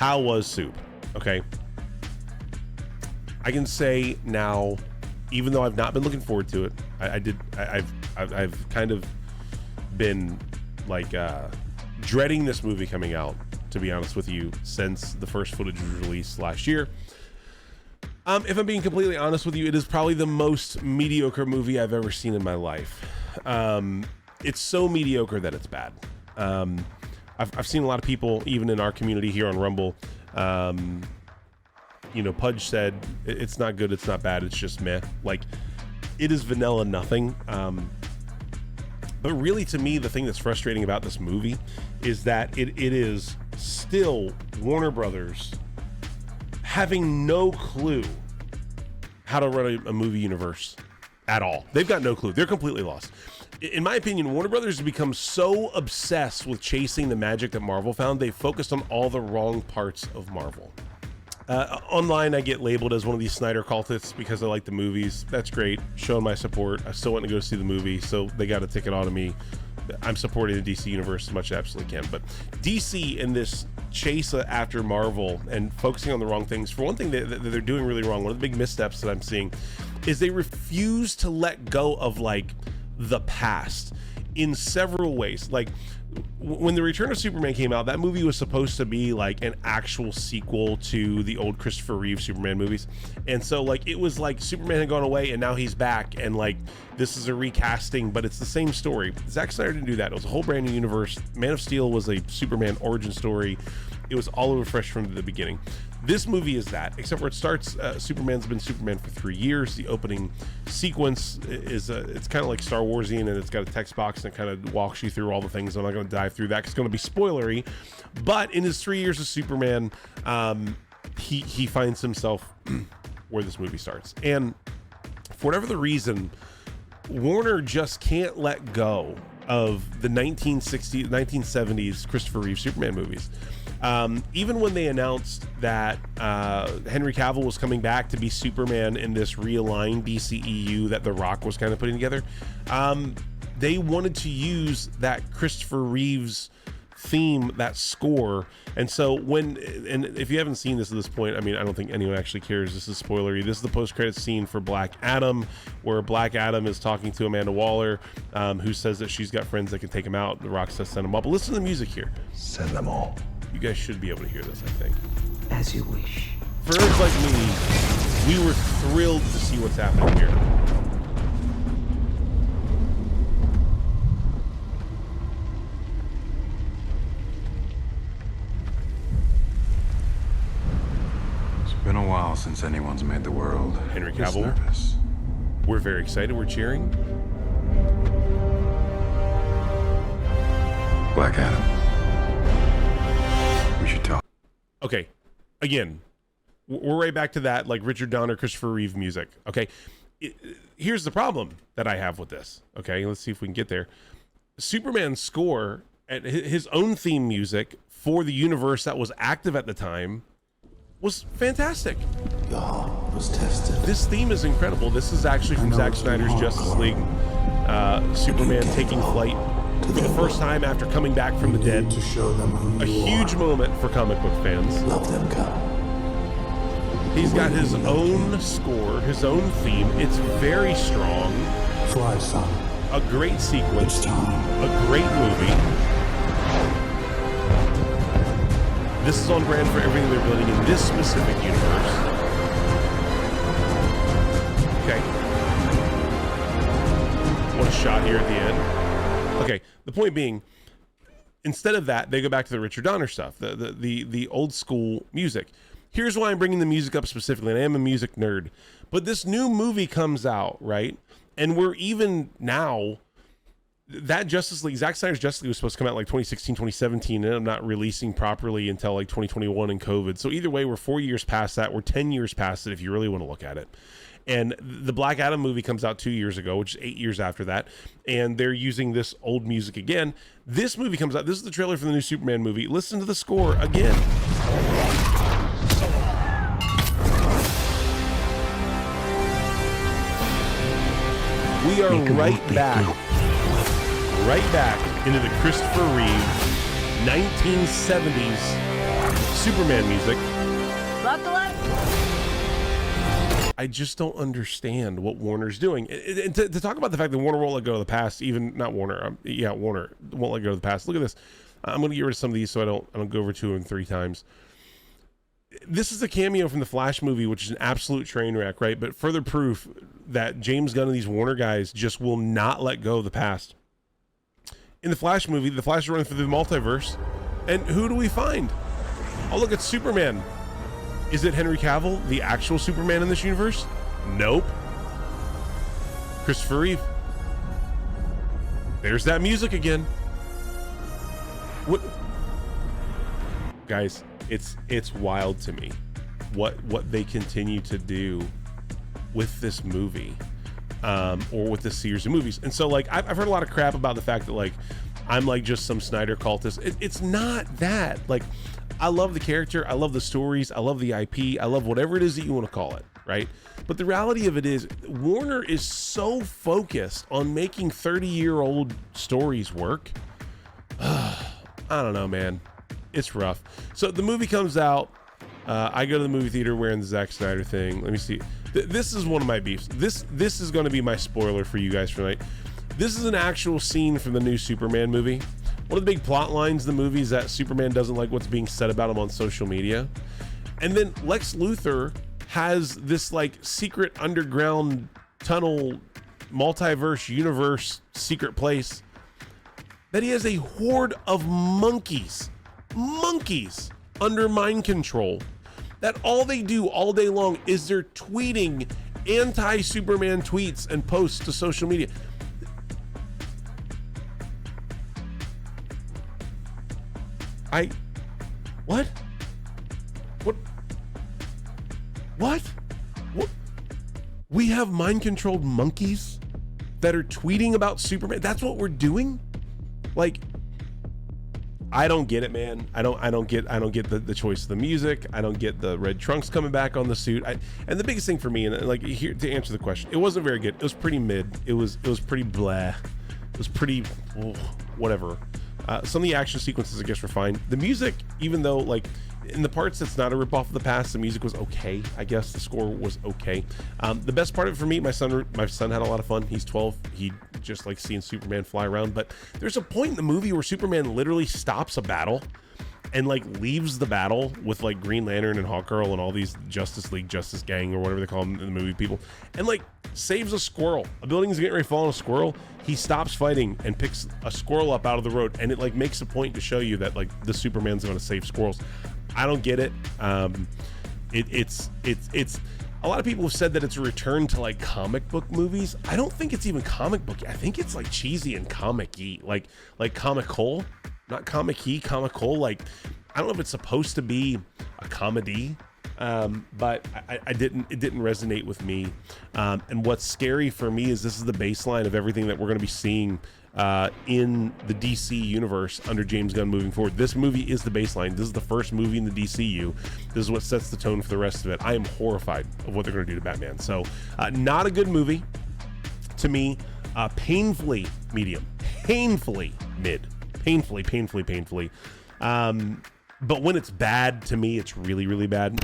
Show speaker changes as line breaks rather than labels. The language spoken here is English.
how was Soup? Okay. I can say now, even though I've not been looking forward to it, I've kind of been like dreading this movie coming out, to be honest with you, since the first footage was released last year. If I'm being completely honest with you, it is probably the most mediocre movie I've ever seen in my life. It's so mediocre that it's bad. I've seen a lot of people, even in our community here on Rumble, Pudge said it's not good, it's not bad, it's just meh. Like, it is vanilla nothing. But really, to me, the thing that's frustrating about this movie is that it is still Warner Brothers having no clue how to run a movie universe at all. They've got no clue. They're completely lost. In my opinion, Warner Brothers has become so obsessed with chasing the magic that Marvel found, they focused on all the wrong parts of Marvel. Online, I get labeled as one of these Snyder cultists because I like the movies. That's great. Showing my support. I still want to go see the movie, so they got a ticket out of me. I'm supporting the DC universe as much as I absolutely can. But DC in this chase after Marvel and focusing on the wrong things, for one thing that they're doing really wrong, one of the big missteps that I'm seeing is they refuse to let go of like the past in several ways. Like, when The Return of Superman came out, that movie was supposed to be like an actual sequel to the old Christopher Reeve Superman movies. And so like, it was like Superman had gone away and now he's back, and like, this is a recasting, but it's the same story. Zack Snyder didn't do that. It was a whole brand new universe. Man of Steel was a Superman origin story. It was all over fresh from the beginning. This movie is that, except where it starts, Superman's been Superman for 3 years. The opening sequence is it's kind of like Star Warsian, and it's got a text box and it kind of walks you through all the things. I'm not going to dive through that because it's going to be spoilery. But in his 3 years of Superman, he finds himself where this movie starts. And for whatever the reason, Warner just can't let go of the 1960s, 1970s Christopher Reeve Superman movies. Even when they announced that Henry Cavill was coming back to be Superman in this realigned DCEU that The Rock was kind of putting together, they wanted to use that Christopher Reeve's theme, that score. And so and if you haven't seen this at this point, I mean, I don't think anyone actually cares. This is spoilery. This is the post-credits scene for Black Adam, where Black Adam is talking to Amanda Waller, who says that she's got friends that can take him out. The Rock says send them up. But listen to the music here.
Send them all.
You guys should be able to hear this, I think.
As you wish.
For nerds like me, we were thrilled to see what's happening here.
It's been a while since anyone's made the world.
Henry
this
Cavill.
nervous.
We're very excited. We're cheering.
Black Adam. We should talk.
Okay, again, we're right back to that like Richard Donner, Christopher Reeve music. Okay, here's the problem that I have with this. Okay, let's see if we can get there. Superman's score and his own theme music for the universe that was active at the time was fantastic.
Your heart was tested.
This theme is incredible. This is actually from Zack Snyder's Justice League. Superman taking flight for the first time after coming back from the dead.
To show them who
A
you
huge
are.
moment for comic book fans.
Love them, Gunn.
He's got his own score, his own theme. It's very strong.
Fly, son.
A great sequence.
It's time.
A great movie. This is on brand for everything they're building in this specific universe. Okay. What a shot here at the end. Okay, the point being, instead of that, they go back to the Richard Donner stuff, the old school music. Here's why I'm bringing the music up specifically, and I am a music nerd. But this new movie comes out, right? And we're even now, that Justice League, Zack Snyder's Justice League was supposed to come out like 2016, 2017, and I'm not releasing properly until like 2021 and COVID. So either way, we're 4 years past that. We're 10 years past it if you really want to look at it. And the Black Adam movie comes out 2 years ago, which is 8 years after that. And they're using this old music again. This movie comes out. This is the trailer for the new Superman movie. Listen to the score again. We are right back into the Christopher Reeve 1970s Superman music.
Buckle up.
I just don't understand what Warner's doing. And to talk about the fact that Warner won't let go of the past, even not Warner, Warner won't let go of the past. Look at this. I'm going to get rid of some of these so I don't go over 2 and 3 times. This is a cameo from the Flash movie, which is an absolute train wreck, right? But further proof that James Gunn and these Warner guys just will not let go of the past. In the Flash movie, the Flash is running through the multiverse, and who do we find? Oh, look, it's Superman. Is it Henry Cavill, the actual Superman in this universe? Nope. Christopher Reeve. There's that music again. What? Guys, it's wild to me what they continue to do with this movie, or with this series of movies. And so, like, I've heard a lot of crap about the fact that, like, I'm like just some Snyder cultist. It's not that. Like, I love the character, I love the stories, I love the IP, I love whatever it is that you want to call it, right? But the reality of it is, Warner is so focused on making 30-year-old stories work. I don't know, man. It's rough. So the movie comes out. I go to the movie theater wearing the Zack Snyder thing. Let me see. This is one of my beefs. This is going to be my spoiler for you guys for tonight. This is an actual scene from the new Superman movie. One of the big plot lines of the movie is that Superman doesn't like what's being said about him on social media. And then Lex Luthor has this like secret underground tunnel, multiverse universe secret place that he has a horde of monkeys under mind control, that all they do all day long is they're tweeting anti-Superman tweets and posts to social media. What? We have mind-controlled monkeys that are tweeting about Superman? That's what we're doing? Like, I don't get it, man. I don't get the choice of the music. I don't get the red trunks coming back on the suit. And the biggest thing for me, and like here to answer the question, it wasn't very good. It was pretty mid. It was pretty blah. It was pretty whatever. Some of the action sequences, I guess, were fine. The music, even though like in the parts that's not a ripoff of the past, the music was okay. I guess the score was okay. The best part of it for me, my son had a lot of fun. He's 12. He just likes seeing Superman fly around. But there's a point in the movie where Superman literally stops a battle and like leaves the battle with like Green Lantern and Hawkgirl and all these Justice League, Justice Gang, or whatever they call them in the movie people, and like saves a squirrel. A building's getting ready to fall on a squirrel. He stops fighting and picks a squirrel up out of the road, and it like makes a point to show you that like the Superman's going to save squirrels. I don't get it. It's a lot of people have said that it's a return to like comic book movies. I don't think it's even comic book. I think it's like cheesy and comic-y, like comical, not comic-y, comical. Like, I don't know if it's supposed to be a comedy, but it didn't resonate with me. And what's scary for me is this is the baseline of everything that we're going to be seeing in the DC universe under James Gunn moving forward. This movie is the baseline. This is the first movie in the DCU. This is what sets the tone for the rest of it. I am horrified of what they're going to do to Batman. So not a good movie to me. Painfully medium, painfully mid, painfully. But when it's bad, to me, it's really, really bad.